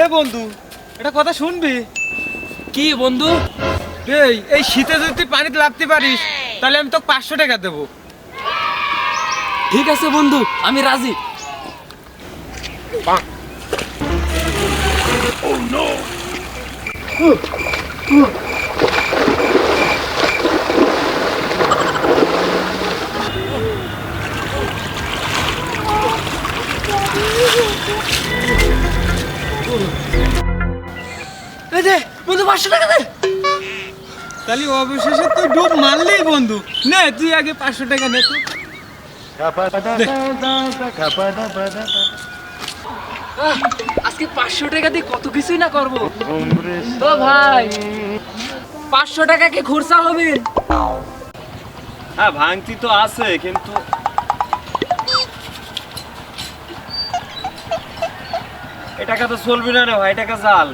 এ বন্ধু, এটা কথা শুনবি? কি বন্ধু? এই শীতে যদি তুই পানিতে নামতে পারিস তাহলে আমি তোকে 500 টাকা দেবো। ঠিক আছে বন্ধু, আমি রাজি। এই যে বন্ধু 500 টাকা দে। তাহলে অবশেষে তুই ডুব মারলেই বন্ধু। নে তুই আগে 500 টাকা নে তো। আজকে 500 টাকা দিয়ে কত কিছুই না করবো। তো ভাই 500 টাকা কি খরচা হবে? হ্যাঁ ভাঙতি তো আছে, কিন্তু এ টাকা তো চলবে না রে ভাই, টাকা জাল।